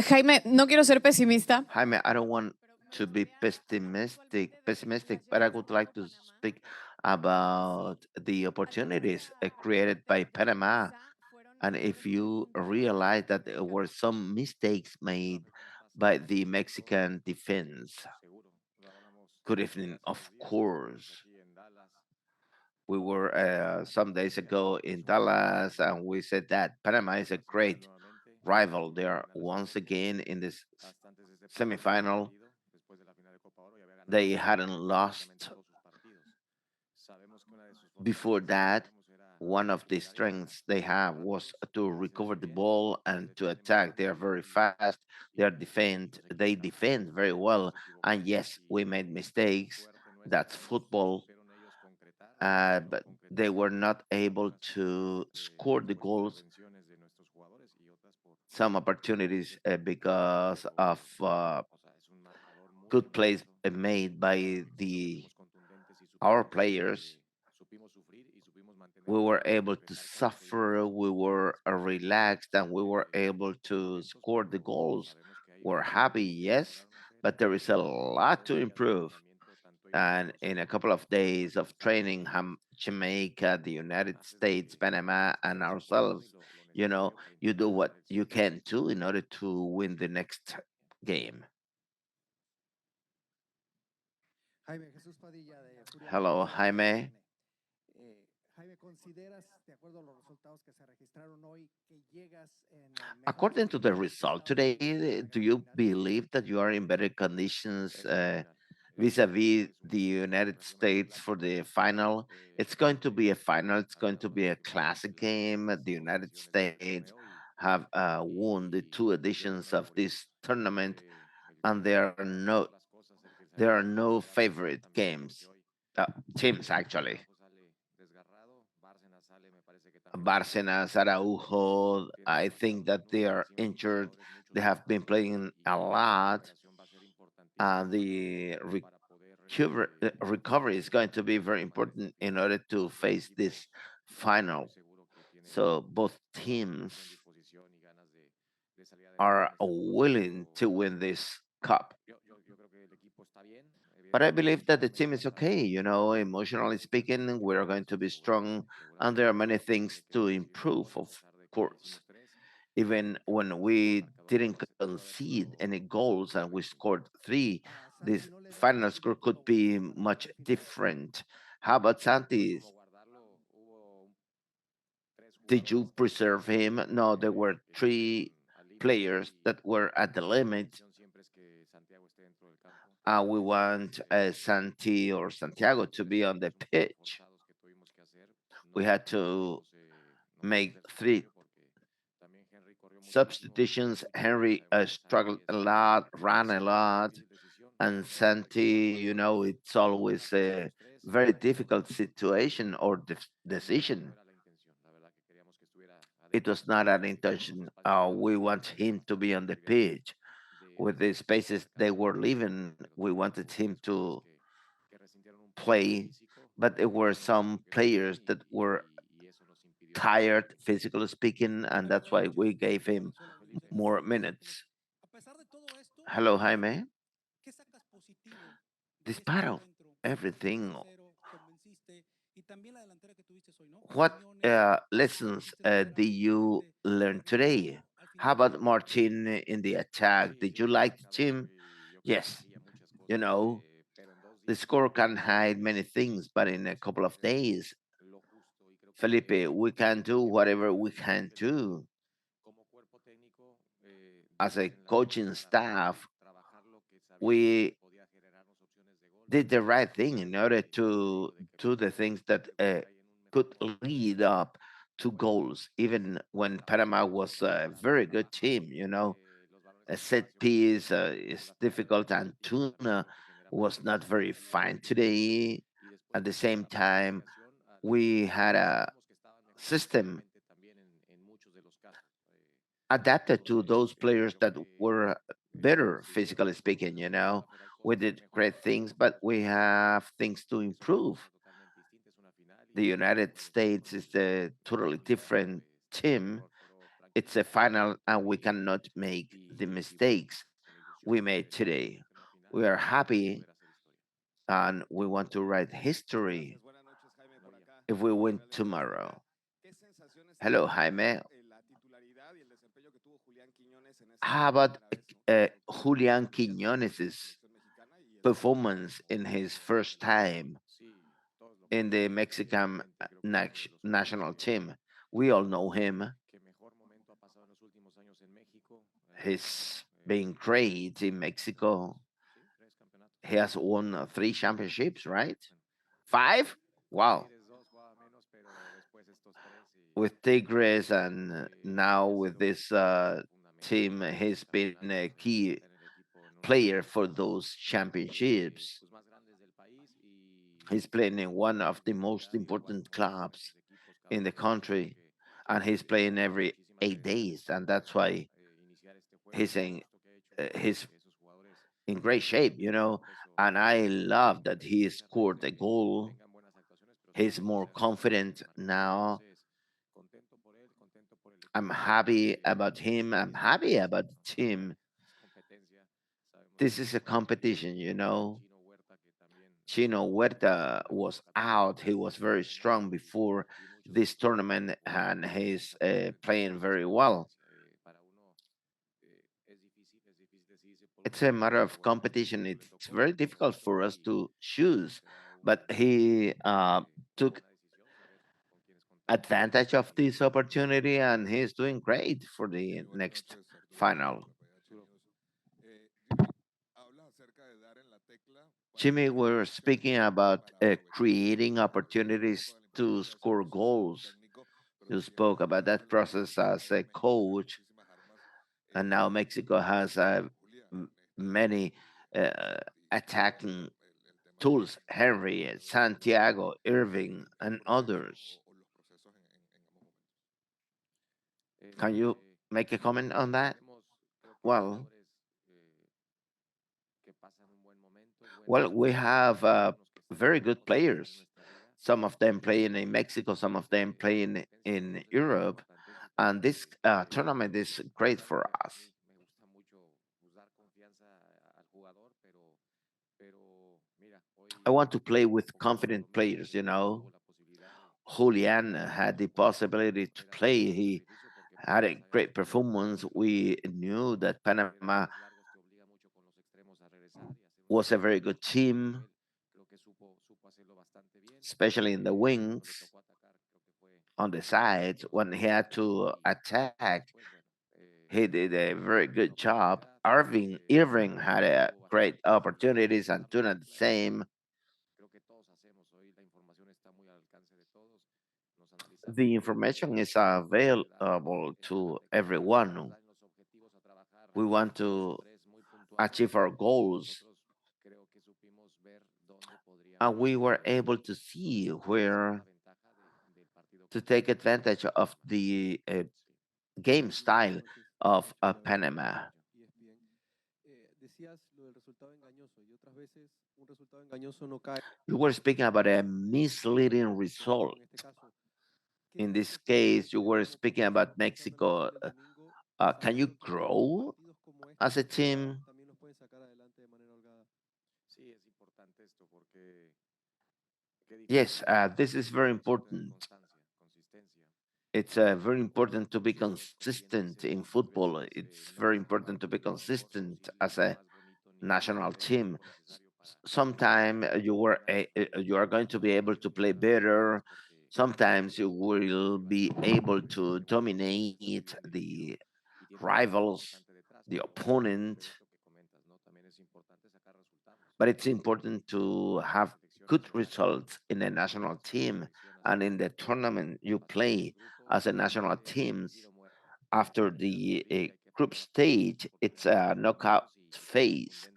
Jaime, no quiero ser pesimista, Jaime, I don't want to be pessimistic, but I would like to speak about the opportunities created by Panama. And if you realize that there were some mistakes made by the Mexican defense. Good evening, of course. We were some days ago in Dallas, and we said that Panama is a great rival. They are once again in this semifinal. They hadn't lost before that. One of the strengths they have was to recover the ball and to attack. They are very fast. They defend very well. And yes, we made mistakes. That's football. But they were not able to score the goals. Some opportunities because of good plays made by the our players. We were able to suffer, we were relaxed, and we were able to score the goals. We're happy, yes, but there is a lot to improve. And in a couple of days of training, Jamaica, the United States, Panama, and ourselves, you do what you can do in order to win the next game. Hello, Jaime. According to the result today, do you believe that you are in better conditions vis-a-vis the United States for the final? It's going to be a final. It's going to be a classic game. The United States have won the two editions of this tournament, and there are no favorite uh, teams actually. Bárcenas, Araujo, I think that they are injured. They have been playing a lot. The recovery is going to be very important in order to face this final. So both teams are willing to win this cup. But I believe that the team is okay. Emotionally speaking, we're going to be strong, and there are many things to improve, of course. Even when we didn't concede any goals and we scored three, this final score could be much different. How about Santi? Did you preserve him? No, there were three players that were at the limit. We want Santi or Santiago to be on the pitch. We had to make three substitutions. Henry struggled a lot, ran a lot, and Santi, it's always a very difficult situation or decision. It was not an intention. We want him to be on the pitch with the spaces they were leaving. We wanted him to play, but there were some players that were tired, physically speaking, and that's why we gave him more minutes. Hello, Jaime. Despite of everything, what lessons did you learn today? How about Martin in the attack? Did you like the team? Yes. You know, the score can hide many things, but in a couple of days, Felipe, we can do whatever we can do. As a coaching staff, we did the right thing in order to do the things that could lead up to goals, even when Panama was a very good team. A set piece is difficult, and Tuna was not very fine today. At the same time, we had a system adapted to those players that were better physically speaking. We did great things, but we have things to improve. The United States is a totally different team. It's a final, and we cannot make the mistakes we made today. We are happy and we want to write history if we win tomorrow. Hello, Jaime. How about Julian Quiñones' performance in his first time in the Mexican national team? We all know him. He's been great in Mexico. He has won three championships, right? Five? Wow. With Tigres and now with this team, he's been a key player for those championships. He's playing in one of the most important clubs in the country, and he's playing every 8 days, and that's why he's in great shape, you know. And I love that he scored a goal. He's more confident now. I'm happy about him. I'm happy about the team. This is a competition, you know. Chino Huerta was out. He was very strong before this tournament, and he's playing very well. It's a matter of competition. It's very difficult for us to choose, but he took advantage of this opportunity, and he's doing great for the next final. Jimmy, we're speaking about creating opportunities to score goals. You spoke about that process as a coach, and now Mexico has many uh, attacking tools, Henry, Santiago, Irving, and others. Can you make a comment on that? Well, well, we have very good players. Some of them playing in Mexico, some of them playing in Europe, and this tournament is great for us. I want to play with confident players, you know. Julian had the possibility to play. He had a great performance. We knew that Panama was a very good team, especially in the wings on the sides. When he had to attack, he did a very good job. Irving had a great opportunities, and Tuna the same. The information is available to everyone. We want to achieve our goals, and we were able to see where to take advantage of the game style of Panama. You were speaking about a misleading result. In this case, you were speaking about Mexico. Can you grow as a team? Yes, this is very important. It's very important to be consistent in football. It's very important to be consistent as a national team. Sometime you are going to be able to play better. Sometimes you will be able to dominate the rivals, the opponent. But it's important to have good results in the national team and in the tournament you play as a national teams. After the group stage, it's a knockout phase,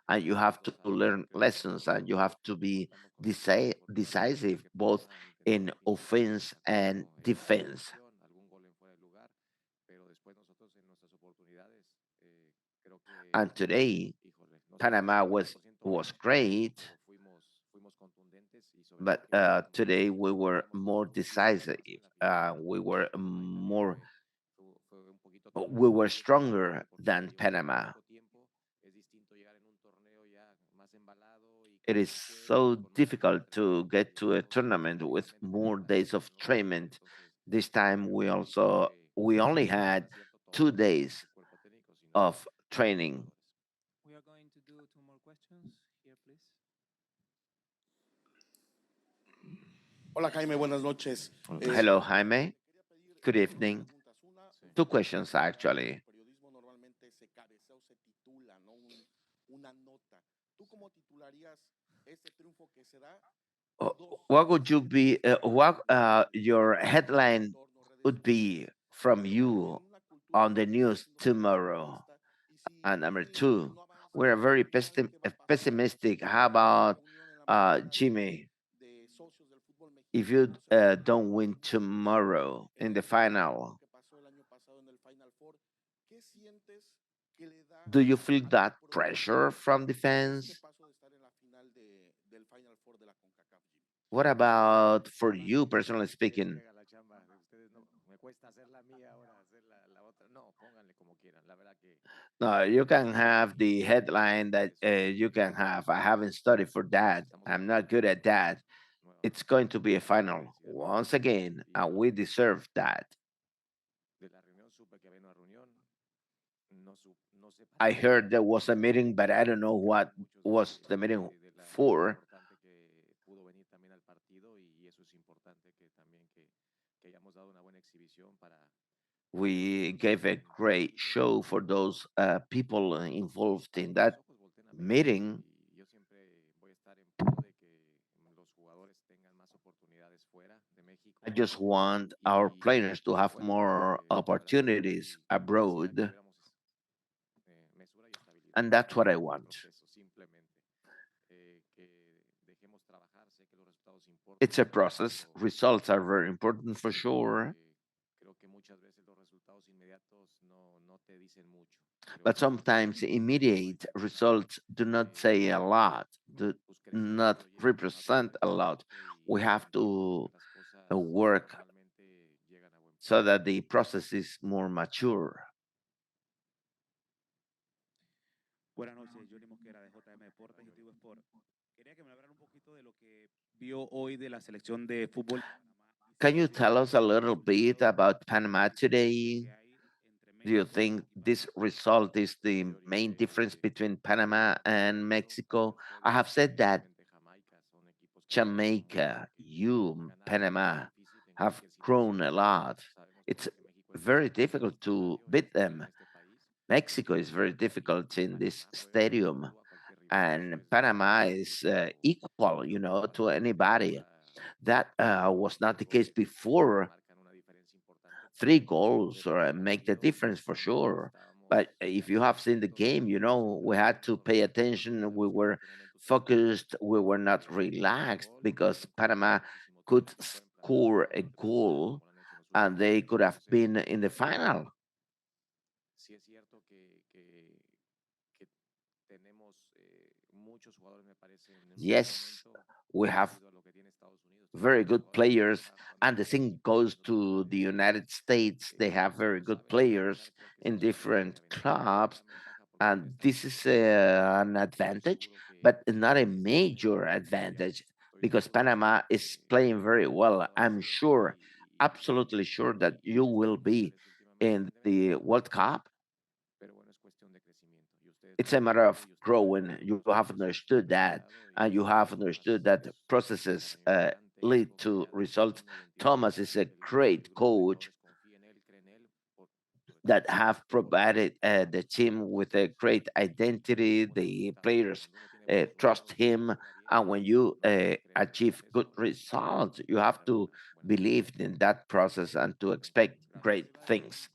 and you have to learn lessons, and you have to be decisive both in offense and defense. And today, Panama was great, but today we were more decisive. We were more we were stronger than Panama. It is so difficult to get to a tournament with more days of training. This time we only had 2 days of training. We are going to do two more questions here, please. Hola Jaime, buenas noches. Hello, Jaime. Good evening. Sí. Two questions actually. Periodismo normalmente se cabecea o se titula, ¿no? Una nota. ¿Tú cómo titularías este triunfo que se da? What would you be? What your headline would be from you on the news tomorrow? And number two, we're very pessimistic. How about Jimmy? If you don't win tomorrow in the final, do you feel that pressure from the fans? What about for you, personally speaking? No, you can have the headline that you can have. I haven't studied for that. I'm not good at that. It's going to be a final once again, and we deserve that. I heard there was a meeting, but I don't know what was the meeting for. We gave a great show for those people involved in that meeting. I just want our players to have more opportunities abroad, and that's what I want. It's a process. Results are very important for sure, but sometimes immediate results do not say a lot, do not represent a lot. We have to work so that the process is more mature. Buenas noches, Johnny Mosquera de JM Deportes y Tigo Sport. Quería que me hablara un poquito de lo que vio hoy de la selección de fútbol de Panamá. Can you tell us a little bit about Panama today? Que hay entre Do you México think this result is the main difference between Panama and Mexico? I have said that Jamaica, you, Panama, have grown a lot. It's very difficult to beat them. Mexico is very difficult in this stadium, and Panama is equal, to anybody. That was not the case before. 3 goals or make the difference for sure. But if you have seen the game, we had to pay attention. We were focused. We were not relaxed because Panama could score a goal and they could have been in the final. Yes, we have very good players, and the same goes to the United States. They have very good players in different clubs, and this is an advantage, but not a major advantage because Panama is playing very well. I'm sure, absolutely sure that you will be in the World Cup. It's a matter of growing. You have understood that, and you have understood that processes lead to results. Thomas is a great coach that have provided the team with a great identity. The players trust him, and when you achieve good results, you have to believe in that process and to expect great things.